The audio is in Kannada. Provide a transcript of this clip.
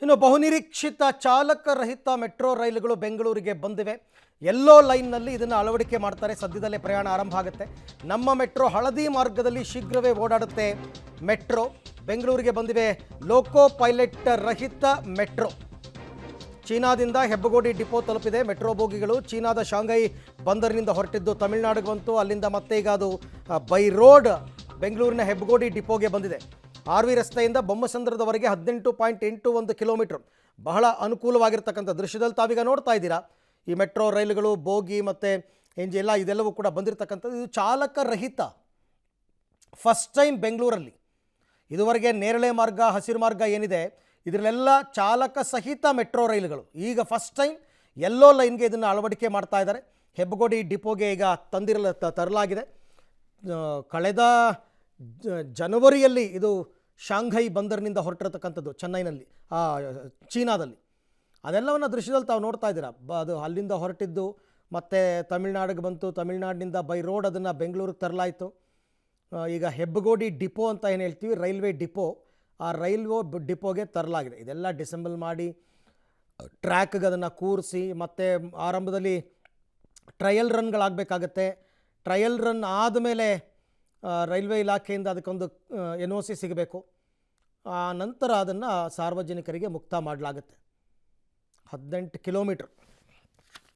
ಇನ್ನು ಬಹುನಿರೀಕ್ಷಿತ ಚಾಲಕರಹಿತ ಮೆಟ್ರೋ ರೈಲುಗಳು ಬೆಂಗಳೂರಿಗೆ ಬಂದಿವೆ. ಯೆಲ್ಲೋ ಲೈನ್ನಲ್ಲಿ ಇದನ್ನು ಅಳವಡಿಕೆ ಮಾಡ್ತಾರೆ. ಸದ್ಯದಲ್ಲೇ ಪ್ರಯಾಣ ಆರಂಭ ಆಗುತ್ತೆ. ನಮ್ಮ ಮೆಟ್ರೋ ಹಳದಿ ಮಾರ್ಗದಲ್ಲಿ ಶೀಘ್ರವೇ ಓಡಾಡುತ್ತೆ. ಮೆಟ್ರೋ ಬೆಂಗಳೂರಿಗೆ ಬಂದಿವೆ. ಲೋಕೋ ಪೈಲಟ್ ರಹಿತ ಮೆಟ್ರೋ ಚೀನಾದಿಂದ ಹೆಬ್ಬಗೋಡಿ ಡಿಪೋ ತಲುಪಿದೆ. ಮೆಟ್ರೋ ಬೋಗಿಗಳು ಚೀನಾದ ಶಾಂಘೈ ಬಂದರಿನಿಂದ ಹೊರಟಿದ್ದು ತಮಿಳುನಾಡಿಗೆ ಬಂತು. ಅಲ್ಲಿಂದ ಮತ್ತೆ ಈಗ ಅದು ಬೈ ರೋಡ್ ಬೆಂಗಳೂರಿನ ಹೆಬ್ಬಗೋಡಿ ಡಿಪೋಗೆ ಬಂದಿದೆ. ಆರ್ ವಿ ರಸ್ತೆಯಿಂದ ಬೊಮ್ಮಸಂದ್ರದವರೆಗೆ 18.81 ಕಿಲೋಮೀಟರ್. ಬಹಳ ಅನುಕೂಲವಾಗಿರ್ತಕ್ಕಂಥ ದೃಶ್ಯದಲ್ಲಿ ತಾವೀಗ ನೋಡ್ತಾ ಇದ್ದೀರಾ. ಈ ಮೆಟ್ರೋ ರೈಲುಗಳು ಬೋಗಿ ಮತ್ತು ಎಂಜಿನ್ ಎಲ್ಲ ಇದೆಲ್ಲವೂ ಕೂಡ ಬಂದಿರತಕ್ಕಂಥದ್ದು. ಇದು ಚಾಲಕರಹಿತ ಫಸ್ಟ್ ಟೈಮ್ ಬೆಂಗಳೂರಲ್ಲಿ. ಇದುವರೆಗೆ ನೇರಳೆ ಮಾರ್ಗ, ಹಸಿರು ಮಾರ್ಗ ಏನಿದೆ ಇದರಲ್ಲೆಲ್ಲ ಚಾಲಕ ಸಹಿತ ಮೆಟ್ರೋ ರೈಲುಗಳು. ಈಗ ಫಸ್ಟ್ ಟೈಮ್ ಯೆಲ್ಲೋ ಲೈನ್ಗೆ ಇದನ್ನು ಅಳವಡಿಕೆ ಮಾಡ್ತಾ ಇದ್ದಾರೆ. ಹೆಬ್ಬಗೋಡಿ ಡಿಪೋಗೆ ಈಗ ತರಲಾಗಿದೆ. ಕಳೆದ ಜನವರಿಯಲ್ಲಿ ಇದು ಶಾಂಘೈ ಬಂದರಿನಿಂದ ಹೊರಟಿರತಕ್ಕಂಥದ್ದು ಚೆನ್ನೈನಲ್ಲಿ, ಚೀನಾದಲ್ಲಿ. ಅದೆಲ್ಲವನ್ನು ದೃಶ್ಯದಲ್ಲಿ ತಾವು ನೋಡ್ತಾ ಇದ್ದೀರಾ. ಅದು ಅಲ್ಲಿಂದ ಹೊರಟಿದ್ದು ಮತ್ತು ತಮಿಳ್ನಾಡಿಗೆ ಬಂತು. ತಮಿಳ್ನಾಡಿನಿಂದ ಬೈ ರೋಡ್ ಅದನ್ನು ಬೆಂಗಳೂರಿಗೆ ತರಲಾಯಿತು. ಈಗ ಹೆಬ್ಬಗೋಡಿ ಡಿಪೋ ಅಂತ ಏನು ಹೇಳ್ತೀವಿ, ರೈಲ್ವೆ ಡಿಪೋ, ಆ ರೈಲ್ವೆ ಡಿಪೋಗೆ ತರಲಾಗಿದೆ. ಇದೆಲ್ಲ ಡಿಸೆಂಬಲ್ ಮಾಡಿ ಟ್ರ್ಯಾಕ್ಗೆ ಅದನ್ನು ಕೂರಿಸಿ ಮತ್ತು ಆರಂಭದಲ್ಲಿ ಟ್ರಯಲ್ ರನ್ಗಳಾಗಬೇಕಾಗತ್ತೆ. ಟ್ರಯಲ್ ರನ್ ಆದಮೇಲೆ ರೈಲ್ವೆ ಇಲಾಖೆಯಿಂದ ಅದಕ್ಕೊಂದು NOC ಸಿಗಬೇಕು. ನಂತರ ಅದನ್ನು ಸಾರ್ವಜನಿಕರಿಗೆ ಮುಕ್ತ ಮಾಡಲಾಗುತ್ತೆ. 18 ಕಿಲೋಮೀಟ್ರ್